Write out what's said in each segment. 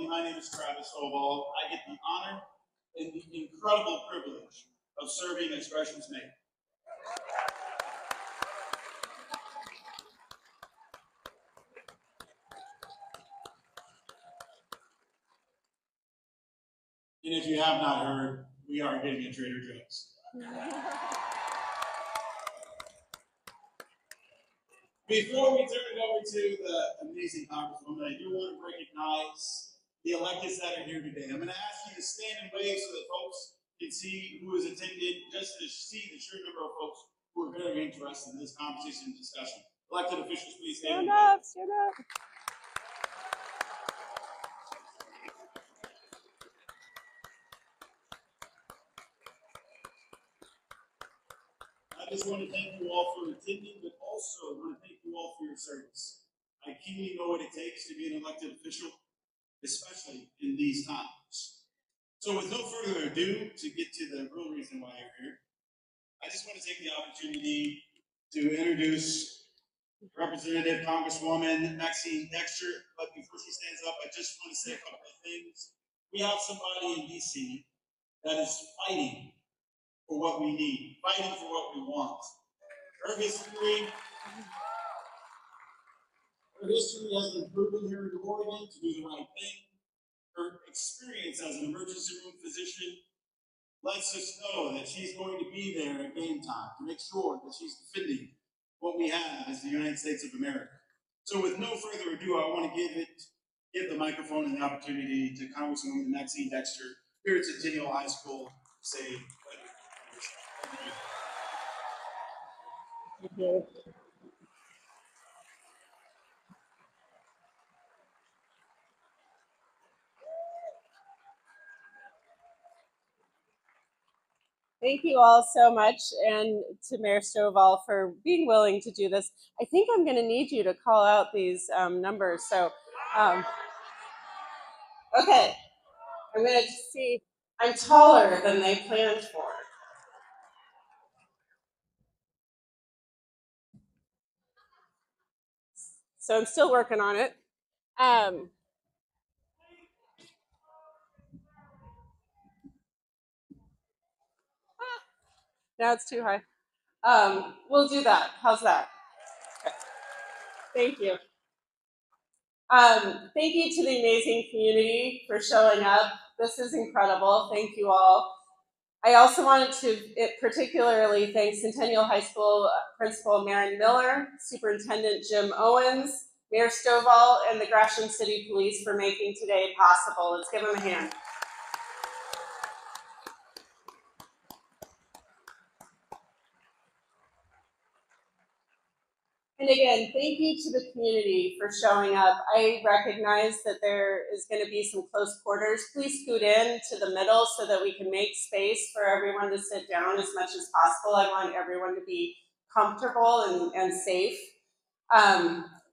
my name is Travis Oval. I get the honor and the incredible privilege of serving as Gresham's mayor. And if you have not heard, we are getting a Trader Joe's. Before we turn it over to the amazing Congresswoman, I do want to recognize the electeds that are here today. I'm going to ask you to stand and wave so that folks can see who is attending, just to see the sheer number of folks who are very interested in this conversation and discussion. Elected officials, please stand and wave. Stand up. I just want to thank you all for attending, but also want to thank you all for your service. I keenly know what it takes to be an elected official, especially in these times. So with no further ado, to get to the real reason why you're here, I just want to take the opportunity to introduce Representative Congresswoman Dexter. But before she stands up, I just want to say a couple of things. We have somebody in DC that is fighting for what we need, fighting for what we want. Her history has been proven here in Oregon to do the right thing. Her experience as an emergency room physician lets us know that she's going to be there at game time to make sure that she's defending what we have as the United States of America. So with no further ado, I want to give the microphone and the opportunity to Congresswoman Maxine Dexter here at Centennial High School to say thank you. Thank you. Thank you all so much, and to Mayor Stovall for being willing to do this. I think I'm going to need you to call out these numbers. So, okay, I'm going to see. I'm taller than they planned for. So I'm still working on it. Now it's too high. We'll do that. How's that? Okay. Thank you. Thank you to the amazing community for showing up. This is incredible. Thank you all. I also wanted to particularly thank Centennial High School Principal Maren Miller, Superintendent Jim Owens, Mayor Stovall, and the Gresham City Police for making today possible. Let's give them a hand. And again, thank you to the community for showing up. I recognize that there is going to be some close quarters. Please scoot in to the middle so that we can make space for everyone to sit down as much as possible. I want everyone to be comfortable and safe.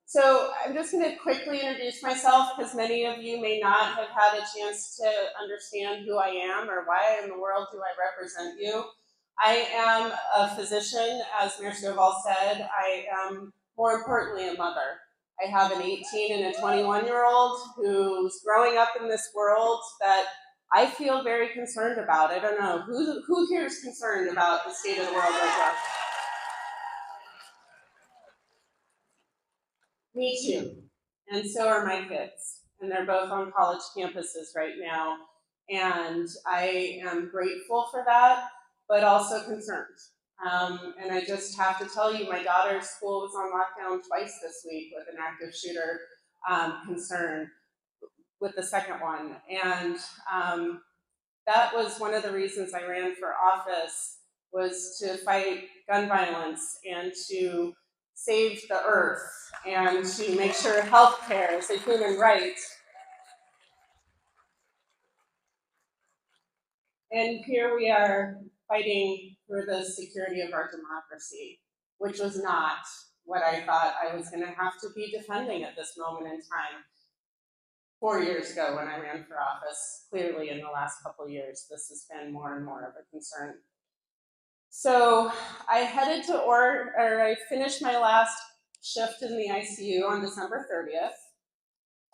So I'm just going to quickly introduce myself because many of you may not have had a chance to understand who I am or why in the world do I represent you. I am a physician, as Mayor Stovall said. I am, more importantly, a mother. I have an 18 and a 21-year-old who's growing up in this world that I feel very concerned about. I don't know, who here is concerned about the state of the world right now? Me too. And so are my kids. And they're both on college campuses right now. And I am grateful for that, but also concerned. And I just have to tell you, my daughter's school was on lockdown twice this week with an active shooter concern with the second one. And that was one of the reasons I ran for office, was to fight gun violence and to save the earth and to make sure healthcare is a human right. And here we are fighting for the security of our democracy, which was not what I thought I was going to have to be defending at this moment in time. 4 years ago when I ran for office, clearly in the last couple of years, this has been more and more of a concern. So I headed to I finished my last shift in the ICU on December 30th.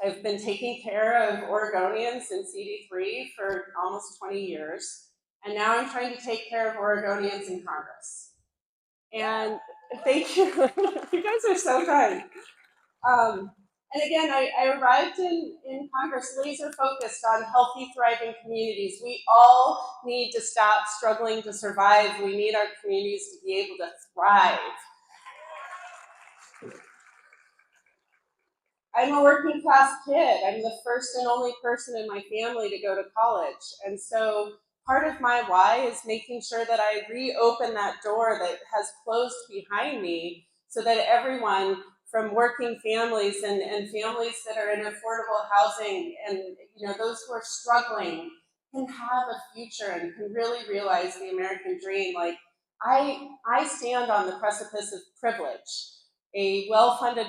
I've been taking care of Oregonians in CD3 for almost 20 years, and now I'm trying to take care of Oregonians in Congress. And thank you. You guys are so kind. And again, I arrived in Congress laser focused on healthy, thriving communities. We all need to stop struggling to survive. We need our communities to be able to thrive. I'm a working class kid. I'm the first and only person in my family to go to college. And so part of my why is making sure that I reopen that door that has closed behind me so that everyone from working families and families that are in affordable housing and those who are struggling can have a future and can really realize the American dream. Like I stand on the precipice of privilege. A well-funded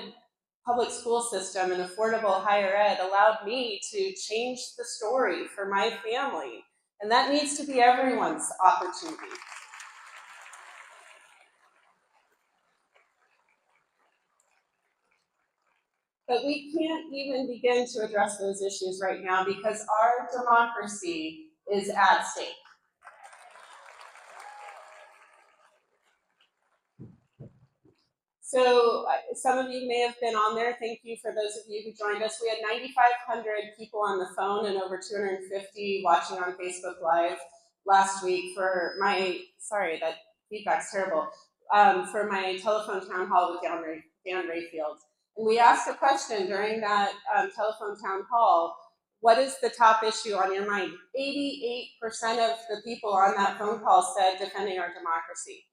public school system and affordable higher ed allowed me to change the story for my family. And that needs to be everyone's opportunity. But we can't even begin to address those issues right now because our democracy is at stake. So some of you may have been on there. Thank you for those of you who joined us. We had 9,500 people on the phone and over 250 watching on Facebook Live last week for my, sorry, that feedback's terrible, for my telephone town hall with Dan Rayfield. And we asked a question during that telephone town hall, what is the top issue on your mind? 88% of the people on that phone call said defending our democracy.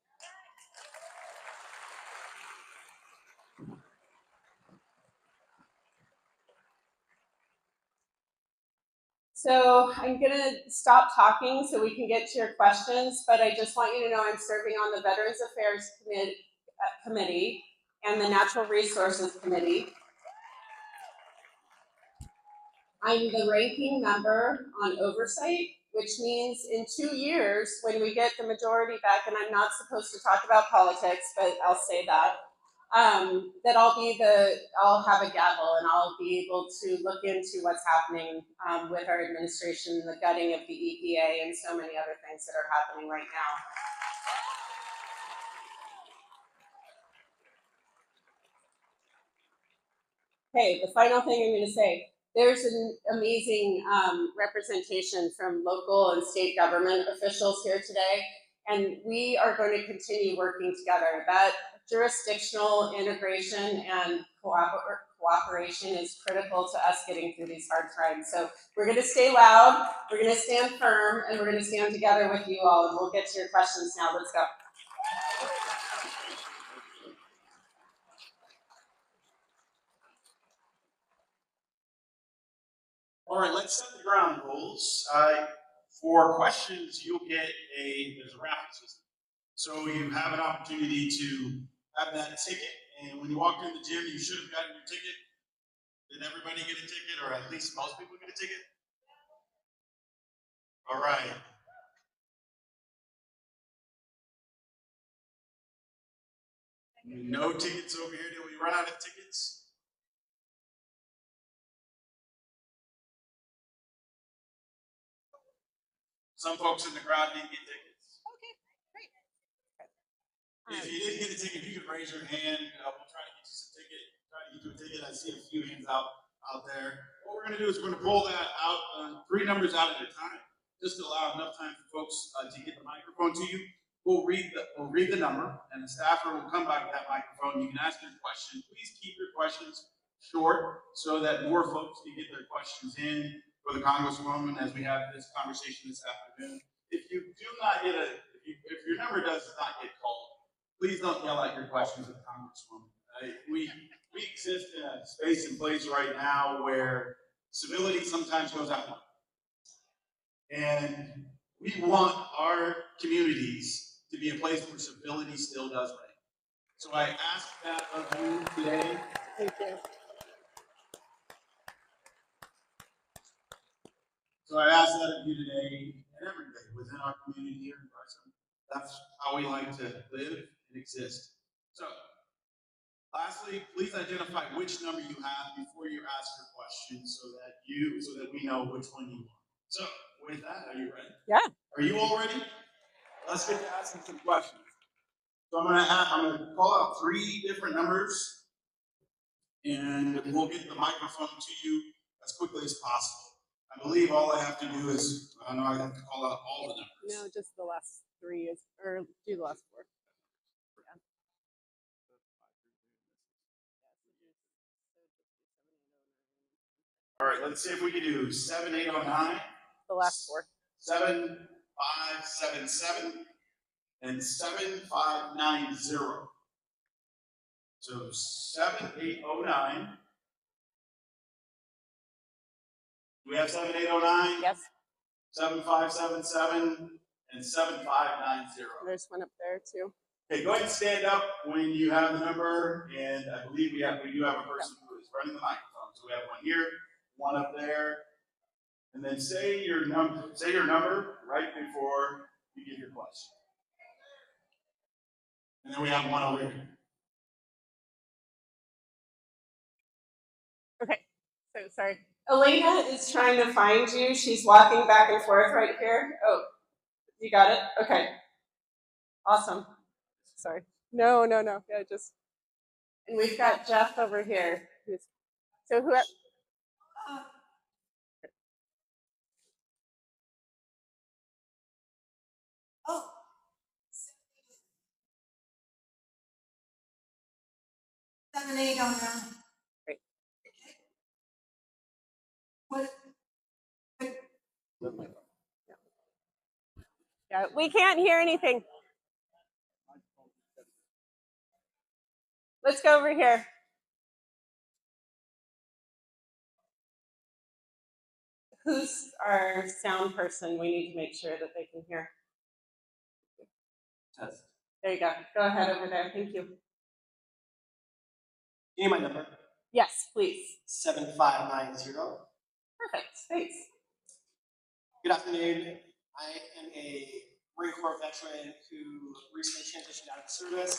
So I'm going to stop talking so we can get to your questions, but I just want you to know I'm serving on the Veterans Affairs Committee and the Natural Resources Committee. I'm the ranking member on oversight, which means in 2 years, when we get the majority back, and I'm not supposed to talk about politics, but I'll say that, that I'll have a gavel and I'll be able to look into what's happening with our administration, the gutting of the EPA, and so many other things that are happening right now. Okay, the final thing I'm going to say, there's an amazing representation from local and state government officials here today, and we are going to continue working together. That jurisdictional integration and cooperation is critical to us getting through these hard times. So we're going to stay loud, we're going to stand firm, and we're going to stand together with you all, and we'll get to your questions now. Let's go. All right, let's set the ground rules. For questions, you'll get there's a raffle system. So you have an opportunity to have that ticket, and when you walked in the gym, you should have gotten your ticket. Did everybody get a ticket, or at least most people get a ticket? All right. No tickets over here. Did we run out of tickets? Some folks in the crowd didn't get tickets. Okay, great. If you didn't get a ticket, if you could raise your hand, we'll try to get you some ticket. Try to get you a ticket. I see a few hands out there. What we're going to do is we're going to pull that out, 3 numbers out at a time, just to allow enough time for folks to get the microphone to you. We'll read the number, and the staffer will come by with that microphone. You can ask your question. Please keep your questions short so that more folks can get their questions in for the Congresswoman as we have this conversation this afternoon. If you do not get if your number does not get called, please don't yell out your questions at the Congresswoman. We exist in a space and place right now where civility sometimes goes out. And we want our communities to be a place where civility still does reign. So I ask that of you today. Thank you. So I ask that of you today and every day within our community here in Gresham. That's how we like to live and exist. So Lastly, please identify which number you have before you ask your question so that we know which one you want. So with that, are you ready? Yeah. Are you all ready? Let's get to asking some questions. So I'm gonna call out 3 different numbers, and we'll get the microphone to you as quickly as possible. I believe all I have to do is, I know I have to call out all the numbers. No, just the last 3 is, or do the last 4. All right, let's see if we can do 7809. The last 4. 7577 and 7590. So 7809. Do we have 7809? Yes. 7577 and 7590. There's one up there too. Okay, go ahead and stand up when you have the number, and I believe we do have a person who is running the microphone. So we have one here, one up there, and then say your number right before you give your question. And then we have one over here. Okay, so sorry. Elena is trying to find you. She's walking back and forth right here. Oh, you got it? Okay. Awesome. Sorry. No. Yeah, just. And we've got Jeff over here. So who? Oh. 7809. Great. What? Yeah, we can't hear anything. Let's go over here. Who's our sound person? We need to make sure that they can hear. Test. There you go. Go ahead over there. Thank you. You need my number? Yes, please. 7590. Perfect. Thanks. Good afternoon. I am a Marine Corps veteran who recently transitioned out of service.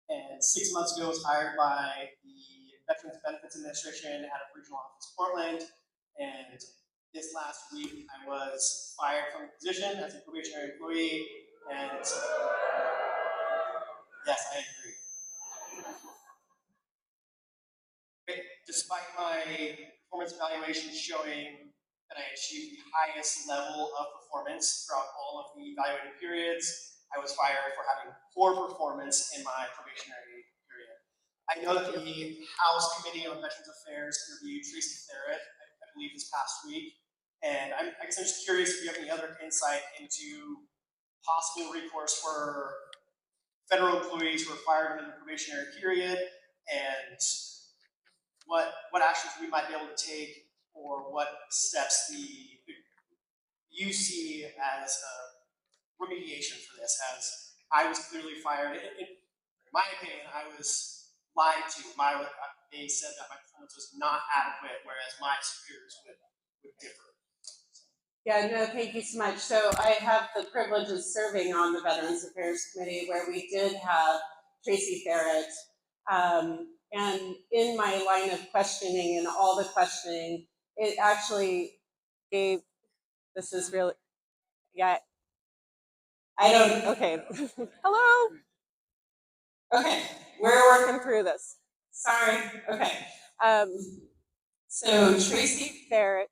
And 6 months ago was hired by the Veterans Benefits Administration out of Regional Office Portland. And this last week I was fired from the position as a probationary employee. And yes, I agree. Despite my performance evaluation showing that I achieved the highest level of performance throughout all of the evaluated periods, I was fired for having poor performance in my probationary period. I know that the House Committee on Veterans Affairs interviewed Tracy Therrett, I believe this past week, and I guess I'm just curious if you have any other insight into possible recourse for federal employees who are fired in the probationary period, and what actions we might be able to take, or what steps you see as remediation for this, as I was clearly fired. In my opinion, I was lied to. They said that my performance was not adequate, whereas my superiors would differ. Yeah, no, thank you so much. So I have the privilege of serving on the Veterans Affairs Committee, where we did have Tracy Therrett. And in my line of questioning and all the questioning, it actually gave, this is really, yeah, I don't, okay. Hello? Okay, we're working through this. Sorry, okay. So Tracy Therrett,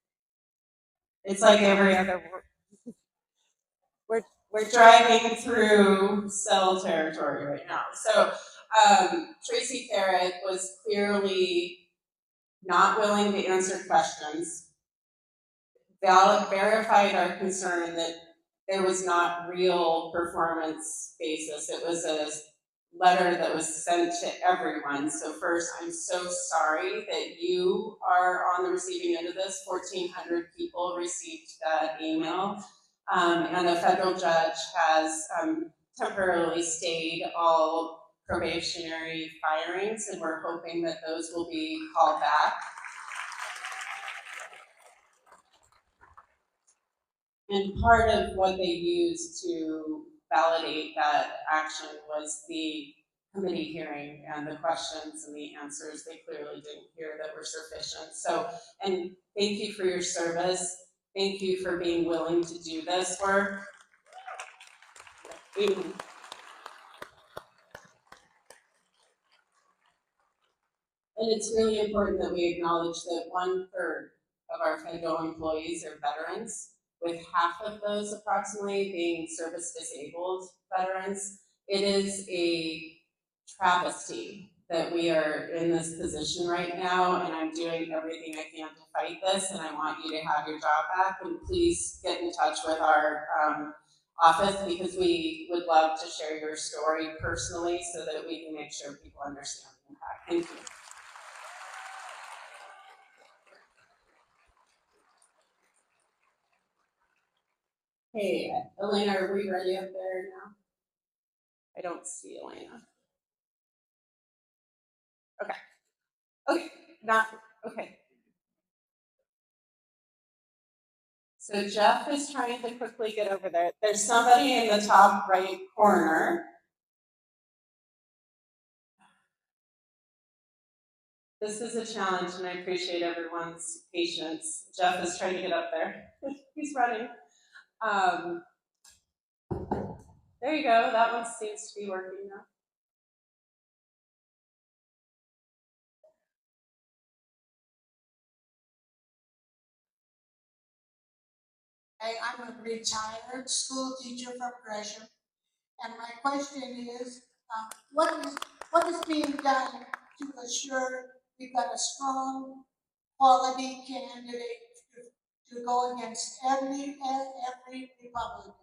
it's like every other word. We're driving through cell territory right now. So Tracy Therrett was clearly not willing to answer questions, verified our concern that there was not real performance basis. It was a letter that was sent to everyone. So first, I'm so sorry that you are on the receiving end of this. 1,400 people received that email. And the federal judge has temporarily stayed all probationary firings, and we're hoping that those will be called back. And part of what they used to validate that action was the committee hearing and the questions and the answers they clearly didn't hear that were sufficient. So, and thank you for your service. Thank you for being willing to do this work. And it's really important that we acknowledge that 1/3 of our federal employees are veterans, with half of those approximately being service disabled veterans. It is a travesty that we are in this position right now, and I'm doing everything I can to fight this, and I want you to have your job back, and please get in touch with our office, because we would love to share your story personally so that we can make sure people understand the impact. Thank you. Hey, Elena, are we ready up there now? I don't see Elena. Okay. Okay, not, okay. So Jeff is trying to quickly get over there. There's somebody in the top right corner. This is a challenge, and I appreciate everyone's patience. Jeff is trying to get up there. He's running. There you go. That one seems to be working now. I'm a retired school teacher from Gresham, and my question is, what is being done to assure we've got a strong, quality candidate to go against every Republican?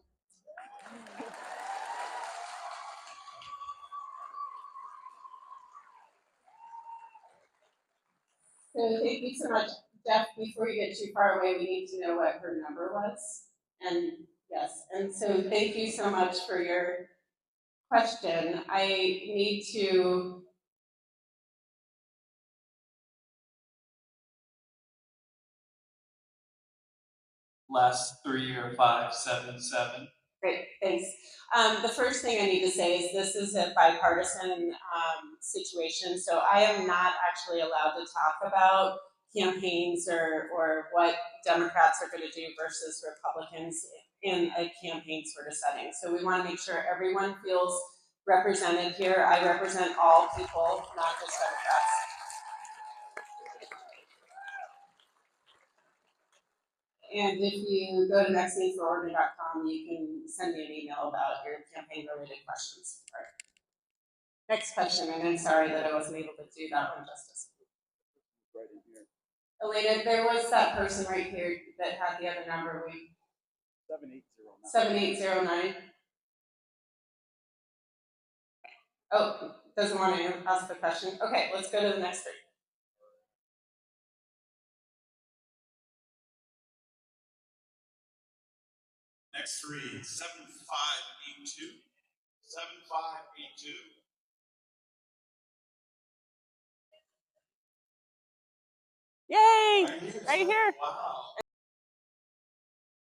So thank you so much. Jeff, before you get too far away, we need to know what her number was. And yes, and so thank you so much for your question. I need to, last 3 or 5, 7, 7. great, thanks. The first thing I need to say is this is a bipartisan situation, so I am not actually allowed to talk about campaigns or what Democrats are going to do versus Republicans in a campaign sort of setting. So we want to make sure everyone feels represented here. I represent all people, not just Democrats. And if you go to nextnewsfororgan.com, you can send me an email about your campaign-related questions. All right. Next question, and I'm sorry that I wasn't able to do that one justice. Right in here. Elena, there was that person right here that had the other number. 7809. Oh, doesn't want to ask the question. Okay, let's go to the next three. Next three, 7582. 7582. Yay! Right here. Wow.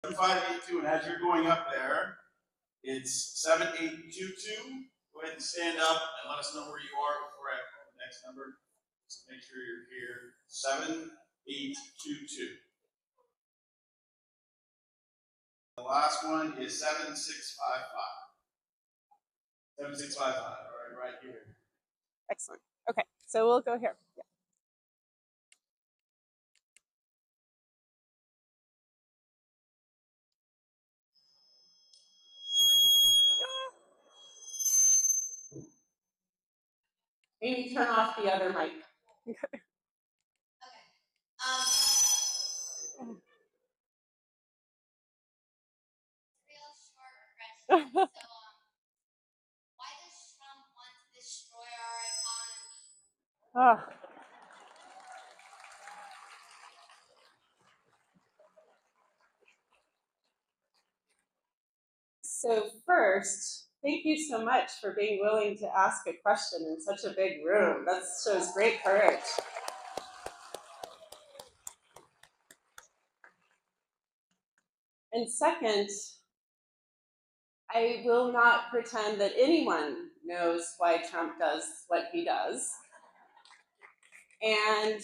7582, and as you're going up there, it's 7822. Go ahead and stand up and let us know where you are before I call the next number. Just make sure you're here. 7822. The last one is 7655. 7655. All right, right here. Excellent. Okay, so we'll go here. Yeah. Maybe turn off the other mic. So, why does Trump want to destroy our economy? Oh. So first, thank you so much for being willing to ask a question in such a big room. That shows great courage. And second, I will not pretend that anyone knows why Trump does what he does. And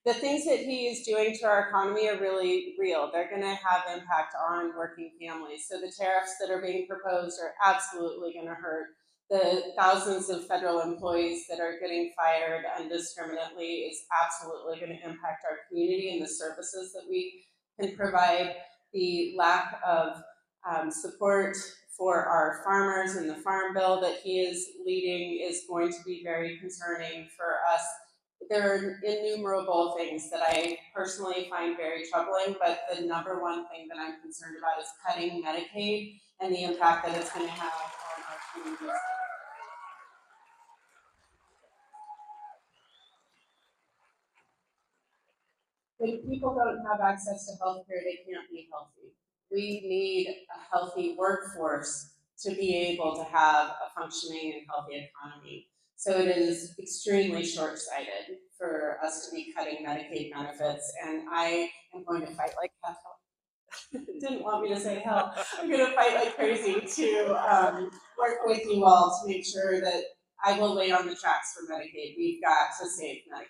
the things that he is doing to our economy are really real. They're going to have impact on working families. So the tariffs that are being proposed are absolutely going to hurt the thousands of federal employees that are getting fired indiscriminately. Is absolutely going to impact our community and the services that we can provide. The lack of support for our farmers and the farm bill that he is leading is going to be very concerning for us. There are innumerable things that I personally find very troubling, but the number one thing that I'm concerned about is cutting Medicaid and the impact that it's going to have on our communities. When people don't have access to health care, they can't be healthy. We need a healthy workforce to be able to have a functioning and healthy economy. So it is extremely short-sighted for us to be cutting Medicaid benefits, and I am going to fight like hell. Didn't want me to say hell. I'm going to fight like crazy to work with you all to make sure that I will lay on the tracks for Medicaid. We've got to save Medicaid.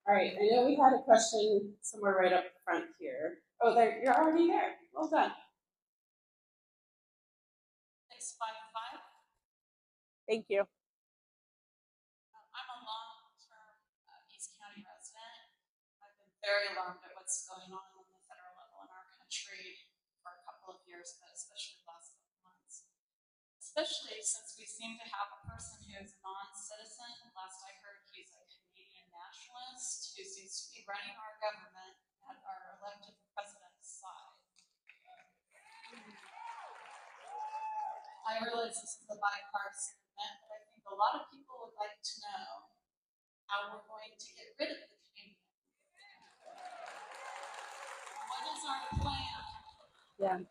All right, I know we had a question somewhere right up front here. Oh, there, you're already there. Well done. 655. Thank you. I'm a long-term East County resident. I've been very alarmed at what's going on the federal level in our country for a couple of years, but especially the last couple of months. Especially since we seem to have a person who is a non-citizen. Last I heard, he's a Canadian nationalist who seems to be running our government at our elected president's side. I realize this is a bipartisan event, but I think a lot of people would like to know how we're going to get rid of the Canadian. What is our plan? Yeah.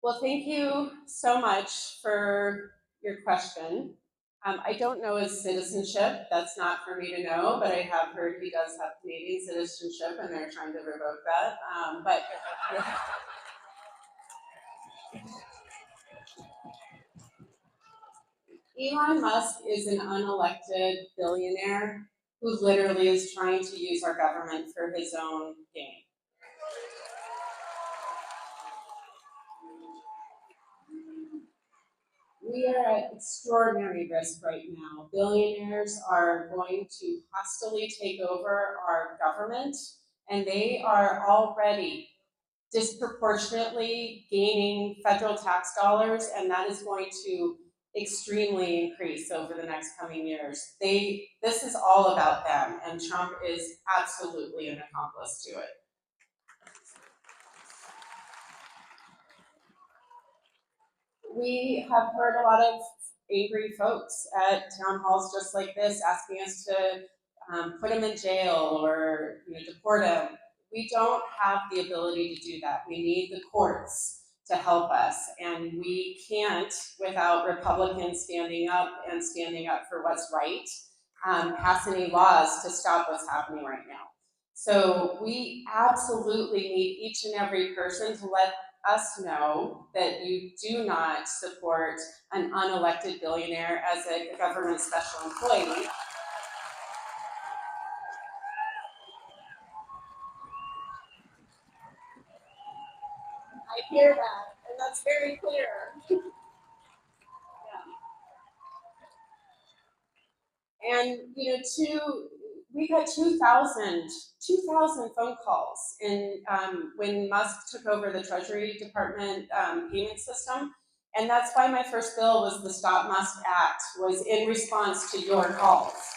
Well, thank you so much for your question. I don't know his citizenship. That's not for me to know, but I have heard he does have Canadian citizenship, and they're trying to revoke that. But yeah. Elon Musk is an unelected billionaire who literally is trying to use our government for his own gain. We are at extraordinary risk right now. Billionaires are going to hostilely take over our government, and they are already disproportionately gaining federal tax dollars, and that is going to extremely increase over the next coming years. This is all about them, and Trump is absolutely an accomplice to it. We have heard a lot of angry folks at town halls just like this asking us to put them in jail or deport them. We don't have the ability to do that. We need the courts to help us, and we can't without Republicans standing up for what's right, pass any laws to stop what's happening right now. So we absolutely need each and every person to let us know that you do not support an unelected billionaire as a government special employee. I hear that, and that's very clear. Yeah. And we got 2,000 phone calls when Musk took over the Treasury Department payment system. And that's why my first bill was the Stop Musk Act, was in response to your calls.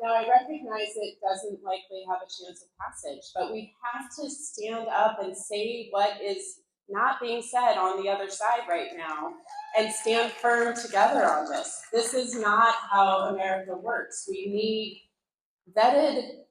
Now, I recognize it doesn't likely have a chance of passage, but we have to stand up and say what is not being said on the other side right now and stand firm together on this. This is not how America works. We need vetted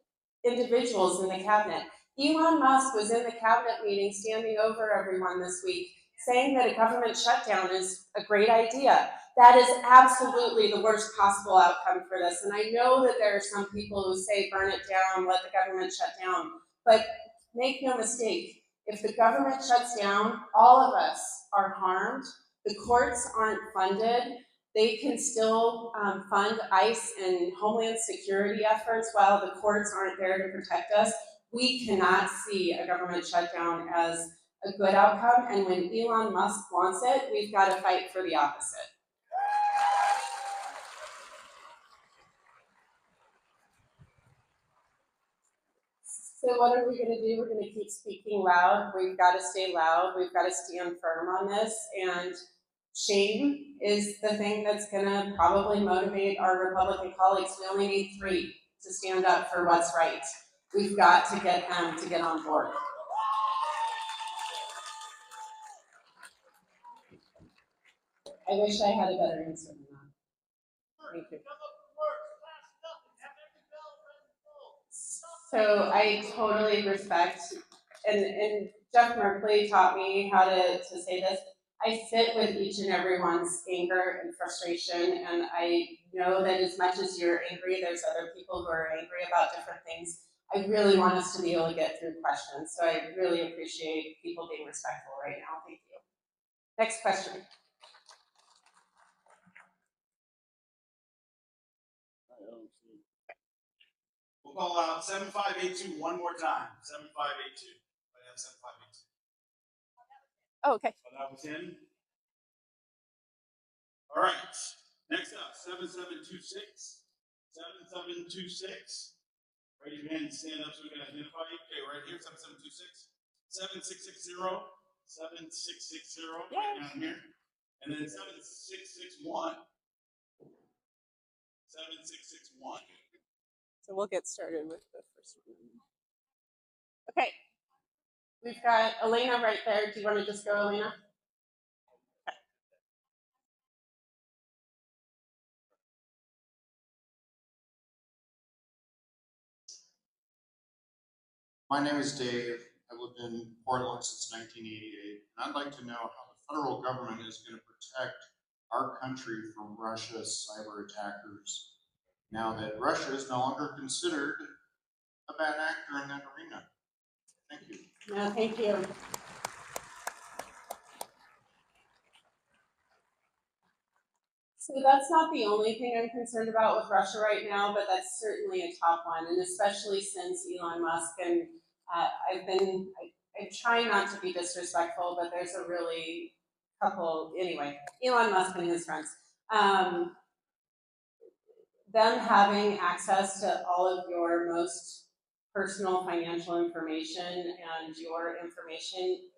individuals in the cabinet. Elon Musk was in the cabinet meeting standing over everyone this week saying that a government shutdown is a great idea. That is absolutely the worst possible outcome for this. And I know that there are some people who say burn it down, let the government shut down. But make no mistake, if the government shuts down, all of us are harmed. The courts aren't funded. They can still fund ICE and Homeland Security efforts while the courts aren't there to protect us. We cannot see a government shutdown as a good outcome, and when Elon Musk wants it, we've got to fight for the opposite. So what are we going to do? We're going to keep speaking loud. We've got to stay loud. We've got to stand firm on this. And shame is the thing that's going to probably motivate our Republican colleagues. We only need 3 to stand up for what's right. We've got to get them to get on board. I wish I had a better answer than that. Thank you. So I totally respect, and Jeff Merkley taught me how to say this. I sit with each and everyone's anger and frustration, and I know that as much as you're angry, there's other people who are angry about different things. I really want us to be able to get through questions, so I really appreciate people being respectful right now. Thank you. Next question. We'll call out 7582 one more time. 7582. I have 7582. Oh, okay. So that was him. All right. Next up, 7726. 7726. Raise your hand and stand up so we can identify you. Okay, right here, 7726. 7660. 7660. Right down here. And then 7661. 7661. So we'll get started with the first one. Okay. We've got Elena right there. Do you want to just go, Elena? Okay. My name is Dave. I've lived in Portland since 1988, and I'd like to know how the federal government is going to protect our country from Russia's cyber attackers now that Russia is no longer considered a bad actor in that arena. Thank you. No, thank you. So that's not the only thing I'm concerned about with Russia right now, but that's certainly a top one, and especially since Elon Musk and I'm trying not to be disrespectful, but there's a really anyway, Elon Musk and his friends. Them having access to all of your most personal financial information and your information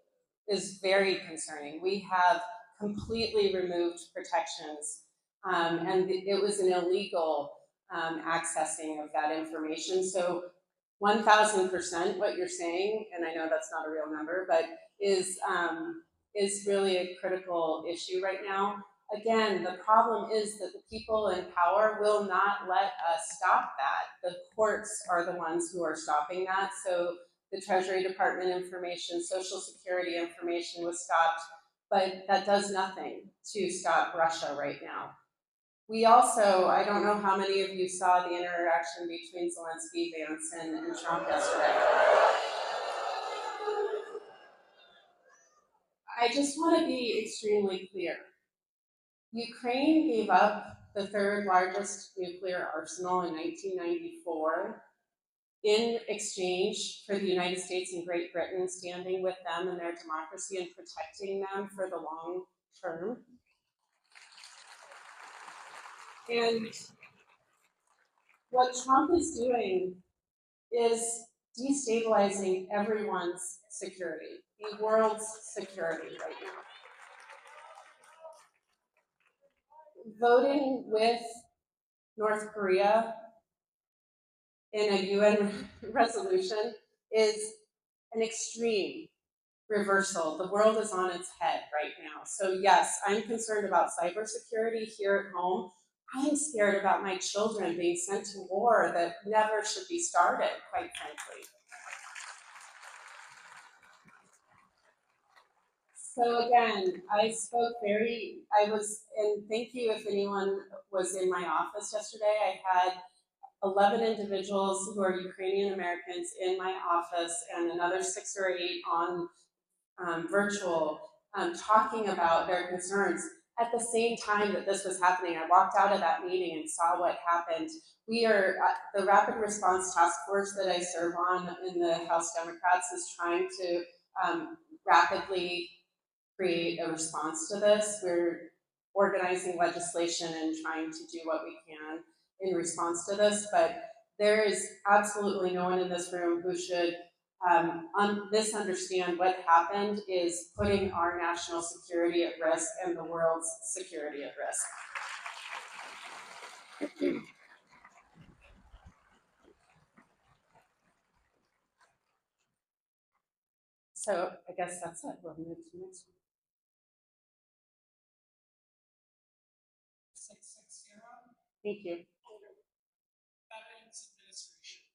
is very concerning. We have completely removed protections, and it was an illegal accessing of that information. So 1,000% what you're saying, and I know that's not a real number, but is really a critical issue right now. Again, the problem is that the people in power will not let us stop that. The courts are the ones who are stopping that. So the Treasury Department information, Social Security information was stopped, but that does nothing to stop Russia right now. We also, I don't know how many of you saw the interaction between Zelensky, Vance, and Trump yesterday. I just want to be extremely clear. Ukraine gave up the 3rd largest nuclear arsenal in 1994 in exchange for the United States and Great Britain standing with them and their democracy and protecting them for the long term. And what Trump is doing is destabilizing everyone's security, the world's security right now. Voting with North Korea in a UN resolution is an extreme reversal. The world is on its head right now. So yes, I'm concerned about cybersecurity here at home. I'm scared about my children being sent to war that never should be started, quite frankly. So again, and thank you if anyone was in my office yesterday. I had 11 individuals who are Ukrainian Americans in my office and another 6 or 8 on virtual, talking about their concerns. At the same time that this was happening, I walked out of that meeting and saw what happened. We are, the Rapid Response Task Force that I serve on in the House Democrats is trying to rapidly create a response to this. We're organizing legislation and trying to do what we can in response to this, but there is absolutely no one in this room who should misunderstand what happened is putting our national security at risk and the world's security at risk. So I guess that's it. We'll move to the next one. 660. Thank you. Veterans Administration,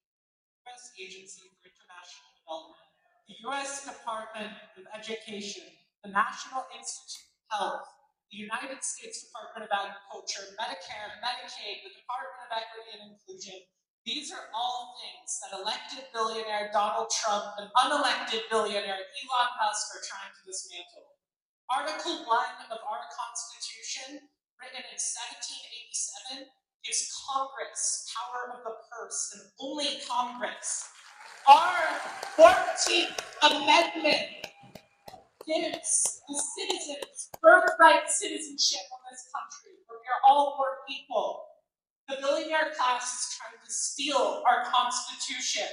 U.S. Agency for International Development, the U.S. Department of Education, the National Institute of Health, the United States Department of Agriculture, Medicare, Medicaid, the Department of Equity and Inclusion. These are all things that elected billionaire Donald Trump and unelected billionaire Elon Musk are trying to dismantle. Article 1 of our Constitution, written in 1787, gives Congress power of the purse, and only Congress. Our 14th Amendment gives the citizens birthright citizenship on this country, where we are all more equal. The billionaire class is trying to steal our Constitution.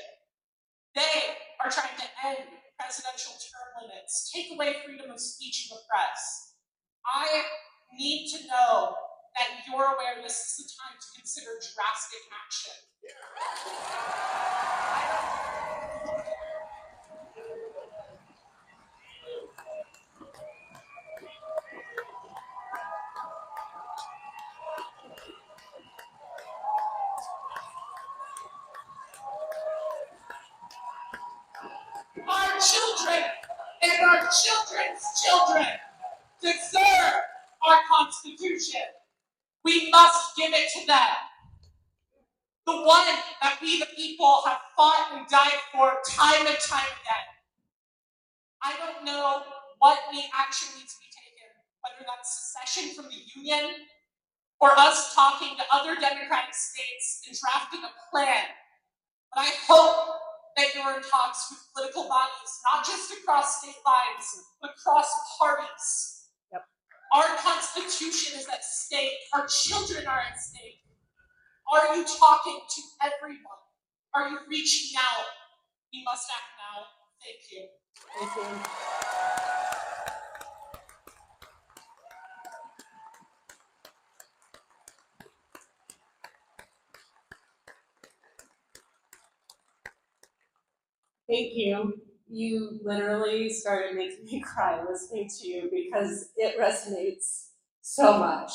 They are trying to end presidential term limits, take away freedom of speech in the press. I need to know that you're aware this is the time to consider drastic action. Our children and our children's children deserve our Constitution. We must give it to them. The one that we the people have fought and died for time and time again. I don't know what action needs to be taken, whether that's secession from the Union or us talking to other Democratic states and drafting a plan. But I hope that you're in talks with political bodies, not just across state lines, but across parties. Yep. Our Constitution is at stake. Our children are at stake. Are you talking to everyone? Are you reaching out? We must act now. Thank you. Thank you. Thank you. You literally started making me cry listening to you because it resonates so much.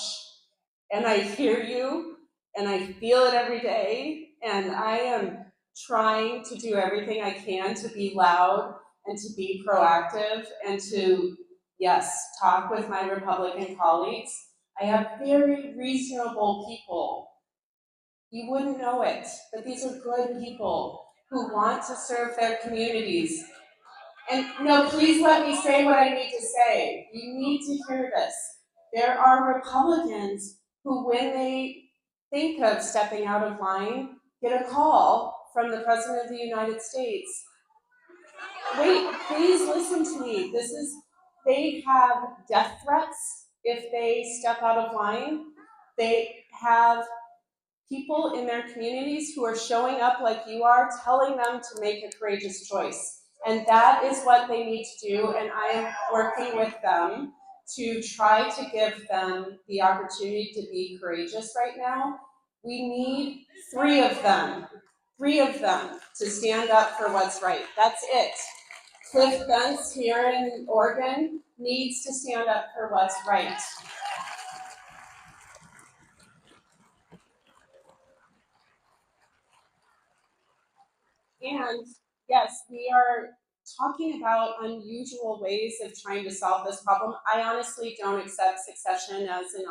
And I hear you and I feel it every day. And I am trying to do everything I can to be loud and to be proactive and to, yes, talk with my Republican colleagues. I have very reasonable people. You wouldn't know it, but these are good people who want to serve their communities. And no, please let me say what I need to say. You need to hear this. There are Republicans who, when they think of stepping out of line, get a call from the President of the United States. Wait, please listen to me. They have death threats if they step out of line. They have people in their communities who are showing up like you are, telling them to make a courageous choice. And that is what they need to do, and I am working with them to try to give them the opportunity to be courageous right now. We need 3 of them to stand up for what's right. That's it. Cliff Bentz here in Oregon needs to stand up for what's right. And yes, we are talking about unusual ways of trying to solve this problem. I honestly don't accept succession as an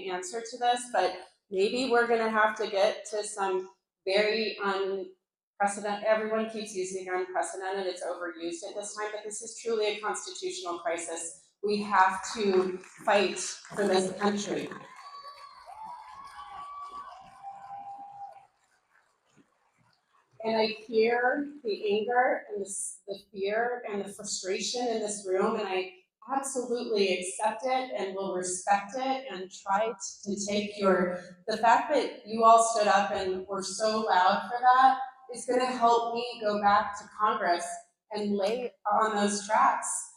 answer to this, but maybe we're going to have to get to some very unprecedented. Everyone keeps using unprecedented; it's overused at this time, but this is truly a constitutional crisis. We have to fight for this country. And I hear the anger and the fear and the frustration in this room, and I absolutely accept it and will respect it and try to take the fact that you all stood up and were so loud for that is going to help me go back to Congress and lay on those tracks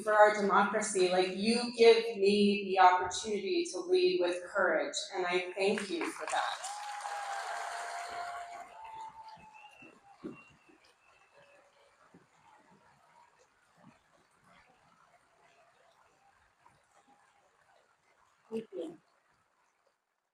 for our democracy. Like, you give me the opportunity to lead with courage, and I thank you for that. Thank you.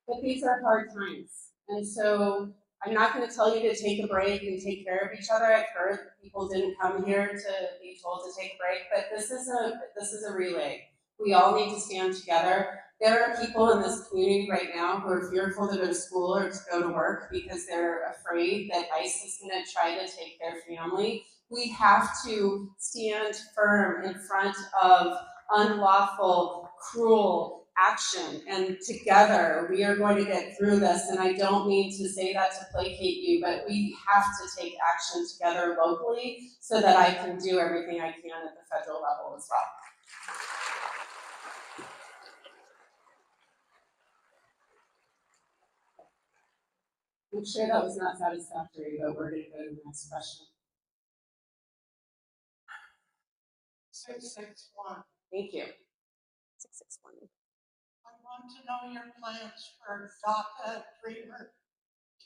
But these are hard times. And so I'm not going to tell you to take a break and take care of each other. I've heard people didn't come here to be told to take a break, but this is a relay. We all need to stand together. There are people in this community right now who are fearful to go to school or to go to work because they're afraid that ICE is going to try to take their family. We have to stand firm in front of unlawful, cruel action, and together we are going to get through this. And I don't mean to say that to placate you, but we have to take action together locally so that I can do everything I can at the federal level as well. I'm sure that was not satisfactory, but we're going to go to the next question. 661. Thank you. 661. I want to know your plans for DACA dreamer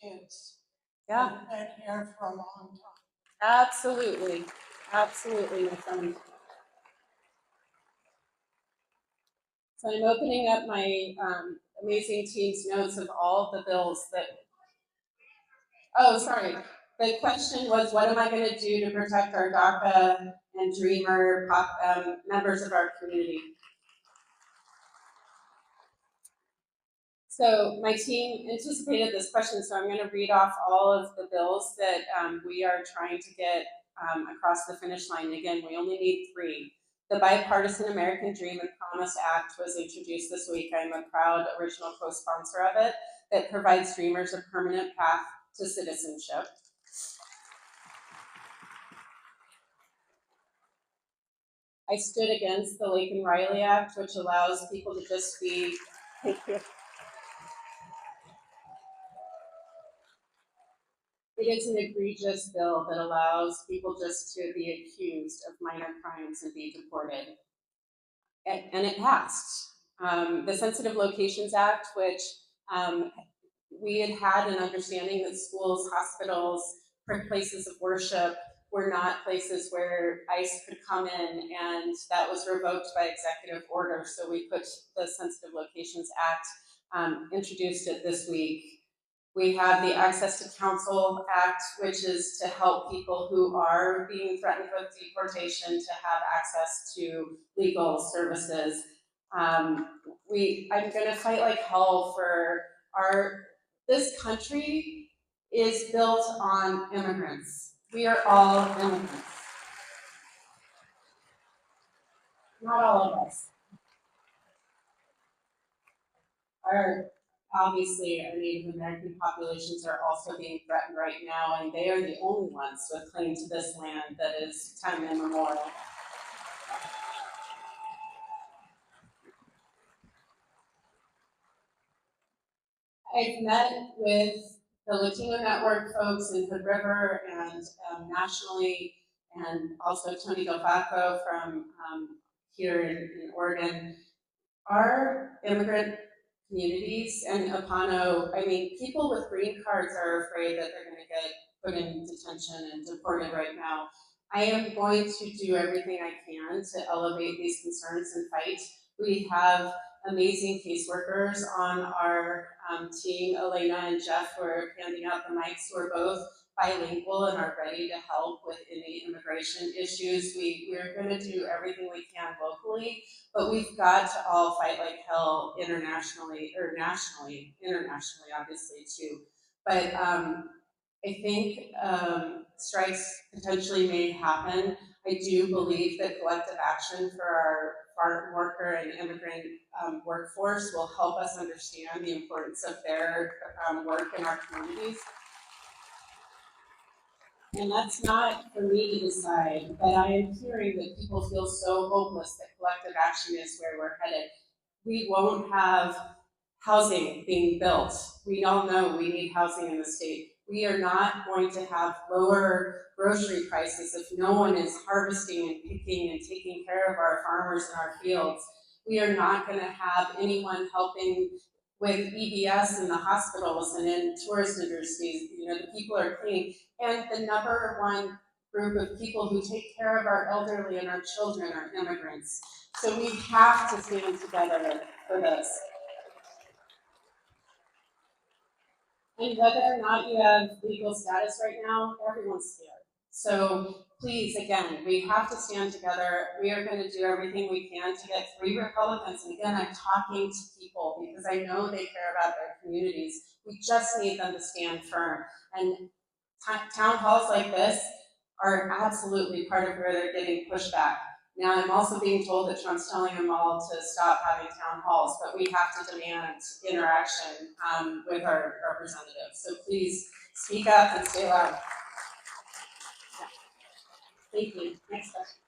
kids. Yeah. I've been here for a long time. Absolutely. Absolutely, my friend. So I'm opening up my amazing team's notes of all the bills that. Oh, sorry. The question was, what am I going to do to protect our DACA and Dreamer members of our community? So my team anticipated this question, so I'm going to read off all of the bills that we are trying to get across the finish line. Again, we only need 3. The Bipartisan American Dream and Promise Act was introduced this week. I'm a proud original co-sponsor of it, that provides Dreamers a permanent path to citizenship. I stood against the Lake and Riley Act, which allows people to just be. Thank you. It is an egregious bill that allows people just to be accused of minor crimes and be deported. And it passed. The Sensitive Locations Act, which we had an understanding that schools, hospitals, places of worship were not places where ICE could come in, and that was revoked by executive order. So we put the Sensitive Locations Act, introduced it this week. We have the Access to Counsel Act, which is to help people who are being threatened with deportation to have access to legal services. I'm going to fight like hell for this country is built on immigrants. We are all immigrants. Not all of us. Obviously, our Native American populations are also being threatened right now, and they are the only ones with claim to this land that is time immemorial. I've met with the Latino Network folks in Hood River and nationally, and also Tony Del Faco from here in Oregon. Our immigrant communities and Apano, I mean, people with green cards are afraid that they're going to get put in detention and deported right now. I am going to do everything I can to elevate these concerns and fight. We have amazing caseworkers on our team, Elena and Jeff, who are handing out the mics, who are both bilingual and are ready to help with any immigration issues. We're going to do everything we can locally, but we've got to all fight like hell internationally, or nationally, internationally, obviously, too. But I think strikes potentially may happen. I do believe that collective action for our farm worker and immigrant workforce will help us understand the importance of their work in our communities. And that's not for me to decide, but I am hearing that people feel so hopeless that collective action is where we're headed. We won't have housing being built. We all know we need housing in the state. We are not going to have lower grocery prices if no one is harvesting and picking and taking care of our farmers in our fields. We are not going to have anyone helping with EBS in the hospitals and in tourist industries. You know, the people are cleaning. And the number one group of people who take care of our elderly and our children are immigrants. So we have to stand together for this. And whether or not you have legal status right now, everyone's scared. So please, again, we have to stand together. We are going to do everything we can to get 3 Republicans. And again, I'm talking to people because I know they care about their communities. We just need them to stand firm. And town halls like this are absolutely part of where they're getting pushback. Now, I'm also being told that Trump's telling them all to stop having town halls, but we have to demand interaction with our representatives. So please speak up and stay loud. Yeah. Thank you. Next question.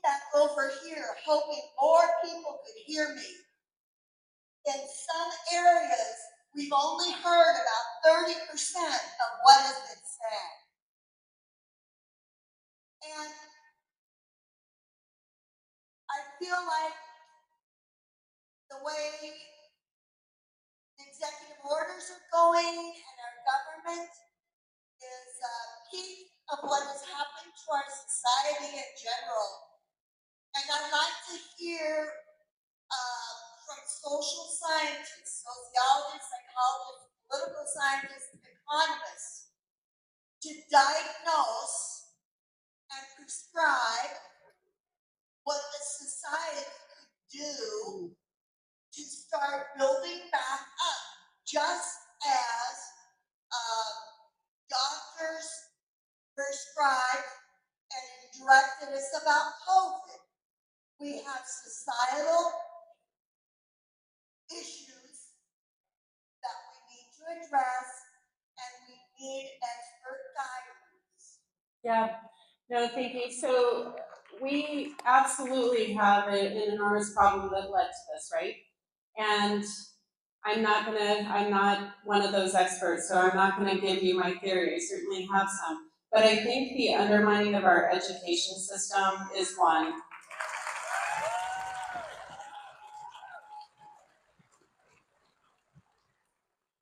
Back over here, hoping more people could hear me. In some areas, we've only heard about 30% of what has been said. And I feel like the way the executive orders are going and our government is peak of what is happening to our society in general. And I'd like to hear from social scientists, sociologists, psychologists, political scientists, economists, to diagnose and prescribe what the society could do to start building back up, just as doctors prescribed and directed us about COVID. We have societal issues that we need to address, and we need expert guidance. Yeah, no, thank you. So we absolutely have an enormous problem that led to this, right? And I'm not one of those experts, so I'm not gonna give you my theory. I certainly have some. But I think the undermining of our education system is one.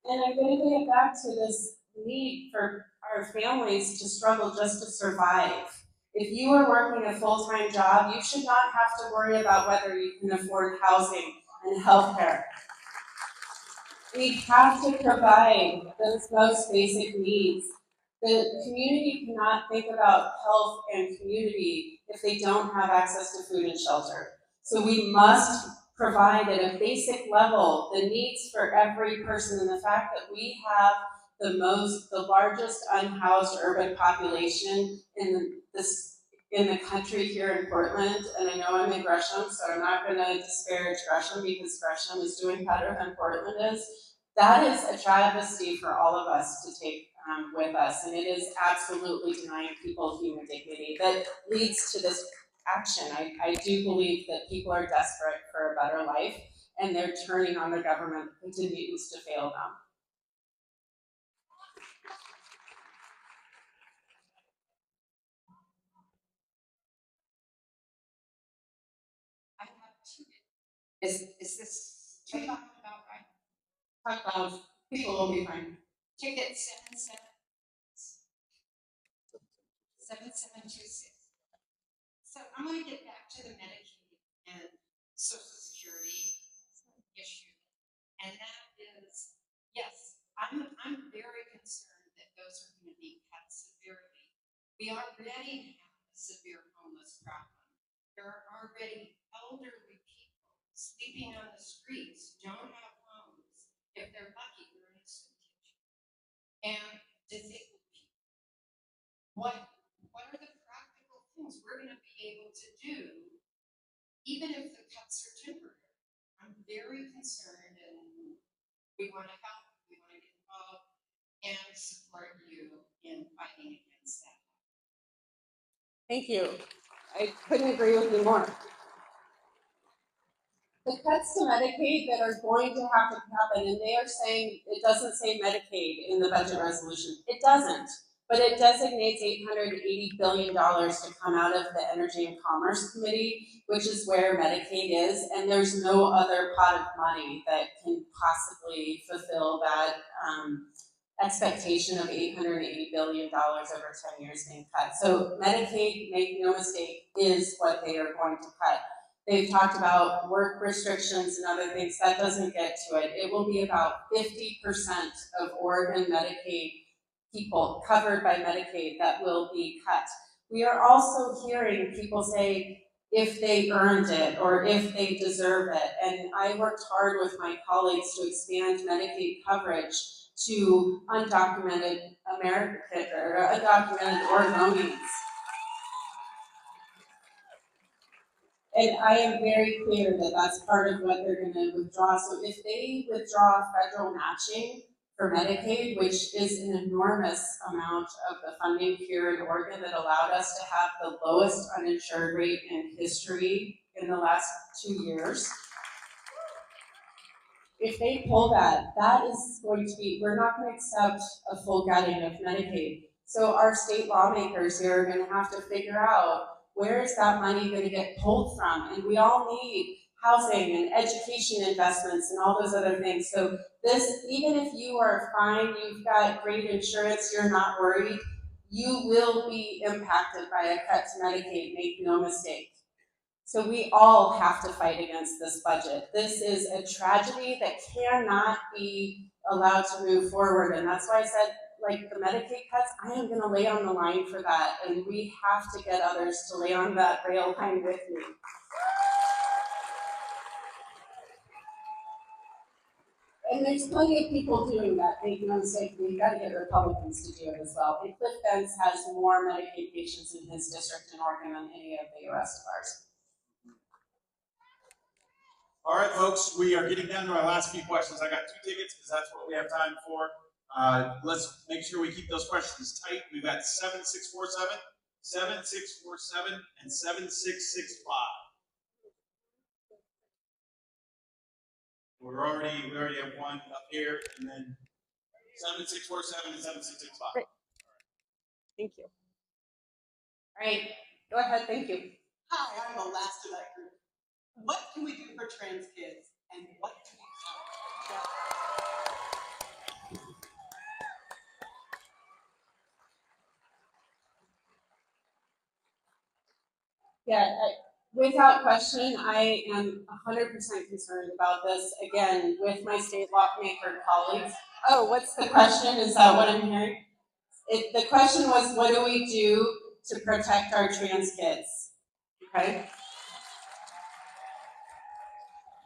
And I'm gonna get back to this need for our families to struggle just to survive. If you are working a full-time job, you should not have to worry about whether you can afford housing and healthcare. We have to provide those most basic needs. The community cannot think about health and community if they don't have access to food and shelter. So we must provide at a basic level the needs for every person, and the fact that we have the largest unhoused urban population in the country here in Portland, and I know I'm in Gresham, so I'm not going to disparage Gresham because Gresham is doing better than Portland is. That is a travesty for all of us to take with us, and it is absolutely denying people human dignity that leads to this action. I do believe that people are desperate for a better life, and they're turning on the government who continues to fail them. I have two. Is this what you're talking about, right? Talk about people will be fine. Ticket 7726. So I'm going to get back to the Medicaid and social security issue. And that is, yes, I'm very concerned that those are going to be cut severely. We already have a severe homeless problem. There are already elderly people sleeping on the streets, don't have homes. If they're lucky, they're in a soup kitchen. And disabled people. What are the practical things we're going to be able to do, even if the cuts are temporary? I'm very concerned, and we want to help, we want to get involved, and support you in fighting against that. Thank you. I couldn't agree with you more. The cuts to Medicaid that are going to have to happen, and they are saying, it doesn't say Medicaid in the budget resolution. It doesn't, but it designates $880 billion to come out of the Energy and Commerce Committee, which is where Medicaid is, and there's no other pot of money that can possibly fulfill that expectation of $880 billion over 10 years being cut. So Medicaid, make no mistake, is what they are going to cut. They've talked about work restrictions and other things. That doesn't get to it. It will be about 50% of Oregon Medicaid people covered by Medicaid that will be cut. We are also hearing people say if they earned it or if they deserve it. And I worked hard with my colleagues to expand Medicaid coverage to undocumented American or undocumented Oregonians. And I am very clear that that's part of what they're going to withdraw. So if they withdraw federal matching for Medicaid, which is an enormous amount of the funding here in Oregon that allowed us to have the lowest uninsured rate in history in the last 2 years, if they pull that, that is going to be, we're not going to accept a full gutting of Medicaid. So our state lawmakers here are going to have to figure out where is that money going to get pulled from? And we all need housing and education investments and all those other things. So this, even if you are fine, you've got great insurance, you're not worried, you will be impacted by a cut to Medicaid, make no mistake. So we all have to fight against this budget. This is a tragedy that cannot be allowed to move forward. And that's why I said, like the Medicaid cuts, I am gonna lay on the line for that. And we have to get others to lay on that rail line with me. And there's plenty of people doing that, make no mistake, we've got to get Republicans to do it as well. And Cliff Benz has more Medicaid patients in his district in Oregon than any of the rest of ours. All right, folks, we are getting down to our last few questions. I got 2 tickets because that's what we have time for. Let's make sure we keep those questions tight. We've got 7647, 7647, and 7665. We already have one up here, and then 7647 and 7665. Great. Thank you. All right, go ahead, thank you. Hi, I'm the last of that group. What can we do for trans kids, and what do we tell them? Yeah, without question, I am 100% concerned about this, again, with my state lawmaker colleagues. Oh, what's the question? Is that what I'm hearing? The question was, what do we do to protect our trans kids? Okay?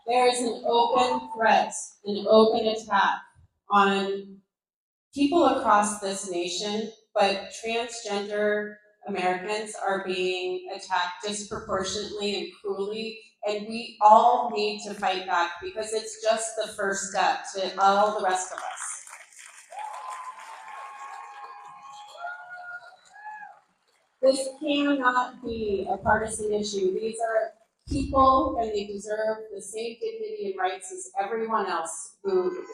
There is an open threat, an open attack on people across this nation, but transgender Americans are being attacked disproportionately and cruelly, and we all need to fight back because it's just the first step to all the rest of us. This cannot be a partisan issue. These are people, and they deserve the same dignity and rights as everyone else who.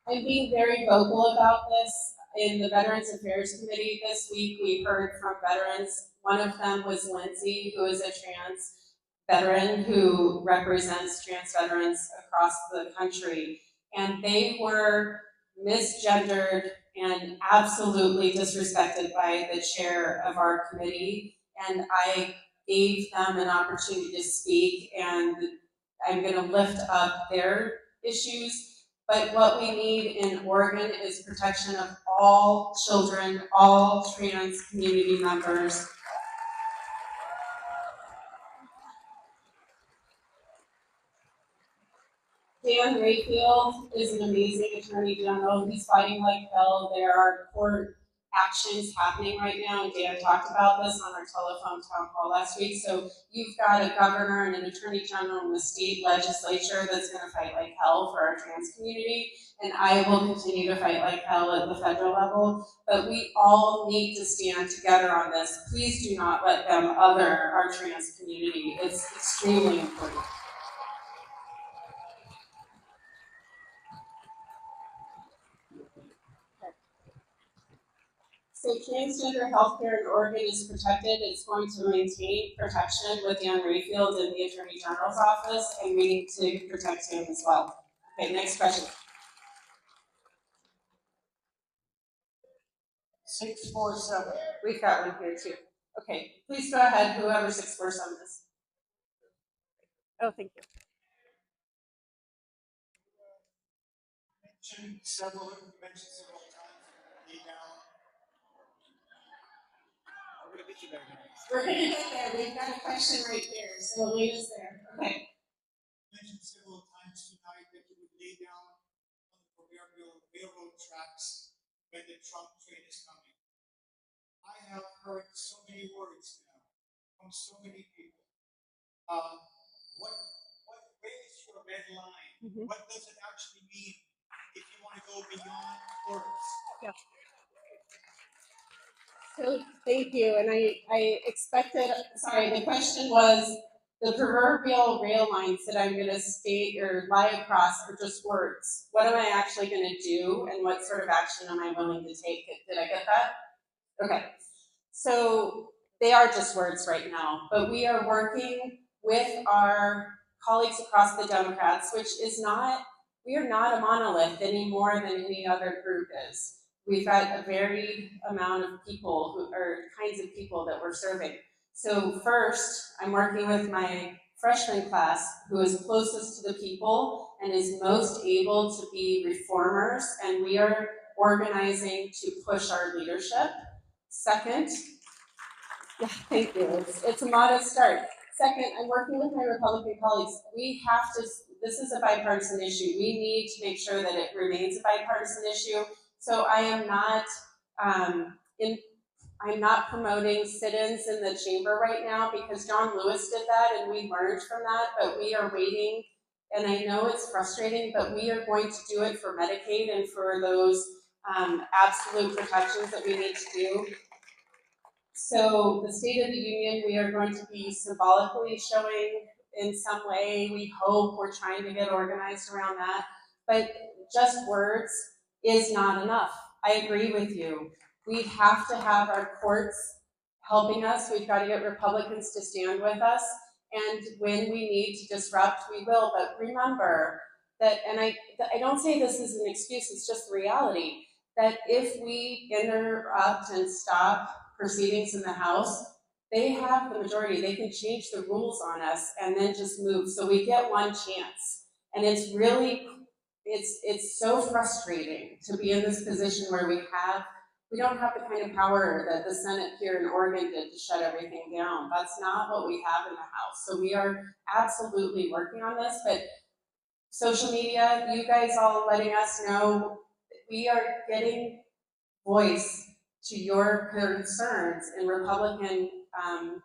I'm being very vocal about this. In the Veterans Affairs Committee this week, we heard from veterans. One of them was Lindsay, who is a trans veteran who represents trans veterans across the country. And they were misgendered and absolutely disrespected by the chair of our committee. And I gave them an opportunity to speak, and I'm gonna lift up their issues. But what we need in Oregon is protection of all children, all trans community members. Dan Rayfield is an amazing attorney general. He's fighting like hell. There are court actions happening right now, and Dan talked about this on our telephone town hall last week. So you've got a governor and an attorney general in the state legislature that's gonna fight like hell for our trans community, and I will continue to fight like hell at the federal level. But we all need to stand together on this. Please do not let them other our trans community. It's extremely important. So transgender healthcare in Oregon is protected. It's going to maintain protection with Dan Rayfield in the Attorney General's office, and we need to protect him as well. Okay, next question. 647. We've got one here too. Okay, please go ahead, whoever 647 is. Oh, thank you. Mentioned several times, lay down. We're gonna get you there, guys. We're gonna get there. We've got a question right here, so lead us there. Okay. Mentioned several times tonight that you would lay down on the proverbial railroad tracks when the Trump train is coming. I have heard so many words now from so many people. Where is your red line? What does it actually mean if you want to go beyond words? Yeah. So thank you, and I expected, sorry, the question was, the proverbial rail lines that I'm gonna state or lie across are just words. What am I actually gonna do, and what sort of action am I willing to take? Did I get that? Okay, so they are just words right now, but we are working with our colleagues across the Democrats, which is not, we are not a monolith any more than any other group is. We've got a varied amount of people who are kinds of people that we're serving. So first, I'm working with my freshman class who is closest to the people and is most able to be reformers, and we are organizing to push our leadership. Second, yeah, thank you. It's a modest start. Second, I'm working with my Republican colleagues. We have to, this is a bipartisan issue. We need to make sure that it remains a bipartisan issue. So I am not, I'm not promoting sit-ins in the chamber right now because John Lewis did that and we learned from that, but we are waiting. And I know it's frustrating, but we are going to do it for Medicaid and for those absolute protections that we need to do. So the State of the Union, we are going to be symbolically showing in some way. We hope, we're trying to get organized around that. But just words is not enough. I agree with you. We have to have our courts helping us. We've got to get Republicans to stand with us. And when we need to disrupt, we will. But remember that, and I don't say this as an excuse, it's just the reality, that if we interrupt and stop proceedings in the House, they have the majority. They can change the rules on us and then just move. So we get one chance. And it's really, it's so frustrating to be in this position where we don't have the kind of power that the Senate here in Oregon did to shut everything down. That's not what we have in the House. So we are absolutely working on this, but social media, you guys all letting us know we are getting voice to your concerns in Republican, oh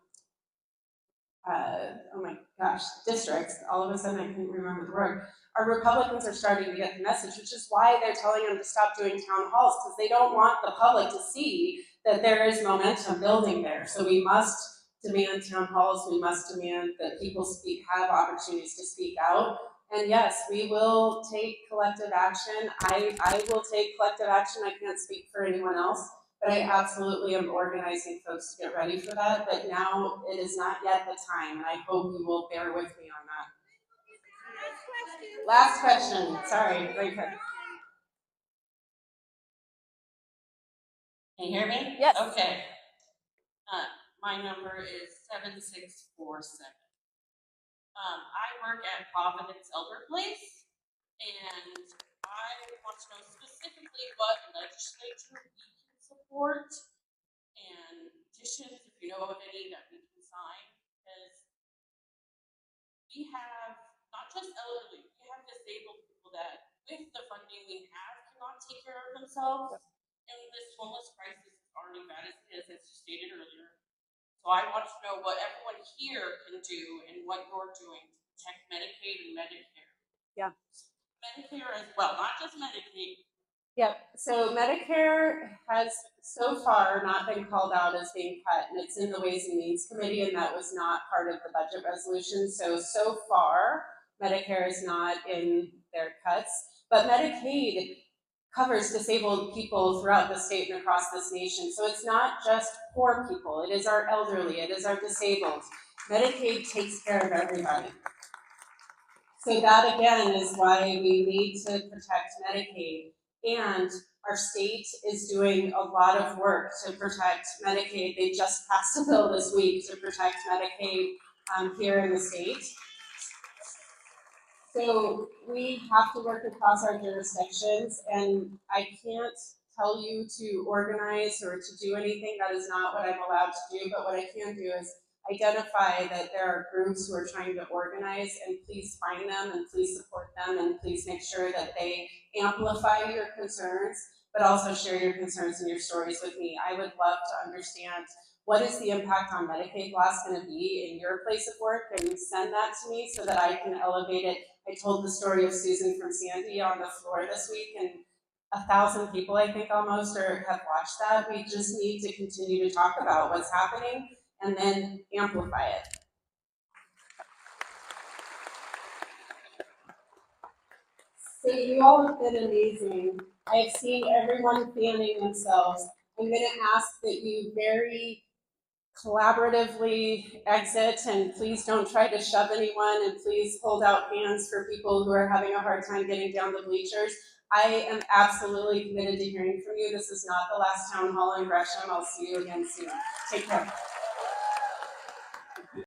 my gosh, districts. All of a sudden I couldn't remember the word. Our Republicans are starting to get the message, which is why they're telling them to stop doing town halls, because they don't want the public to see that there is momentum building there. So we must demand town halls. We must demand that people have opportunities to speak out. And yes, we will take collective action. I will take collective action. I can't speak for anyone else, but I absolutely am organizing folks to get ready for that. But now it is not yet the time, and I hope you will bear with me on that. Last question. Sorry, right here. Can you hear me? Yes. Okay. My number is 7647. I work at Providence Elder Place, and I want to know specifically what legislature we can support and petitions, if you know of any, that we can sign, because we have not just elderly, we have disabled people that, with the funding we have, cannot take care of themselves. And this homeless crisis is already bad as it is, as you stated earlier. So I want to know what everyone here can do and what you're doing to protect Medicaid and Medicare. Yeah. Medicare as well, not just Medicaid. Yep, so Medicare has so far not been called out as being cut, and it's in the Ways and Means Committee, and that was not part of the budget resolution. So far, Medicare is not in their cuts, but Medicaid covers disabled people throughout the state and across this nation. So it's not just poor people, it is our elderly, it is our disabled. Medicaid takes care of everybody. So that again is why we need to protect Medicaid. And our state is doing a lot of work to protect Medicaid. They just passed a bill this week to protect Medicaid here in the state. So we have to work across our jurisdictions, and I can't tell you to organize or to do anything. That is not what I'm allowed to do, but what I can do is identify that there are groups who are trying to organize, and please find them and please support them and please make sure that they amplify your concerns, but also share your concerns and your stories with me. I would love to understand what is the impact on Medicaid loss going to be in your place of work, and send that to me so that I can elevate it. I told the story of Susan from Sandy on the floor this week, and 1,000 people, I think almost, have watched that. We just need to continue to talk about what's happening and then amplify it. So you all have been amazing. I have seen everyone fanning themselves. I'm going to ask that you very collaboratively exit, and please don't try to shove anyone, and please hold out hands for people who are having a hard time getting down the bleachers. I am absolutely committed to hearing from you. This is not the last town hall in Gresham. I'll see you again soon. Take care.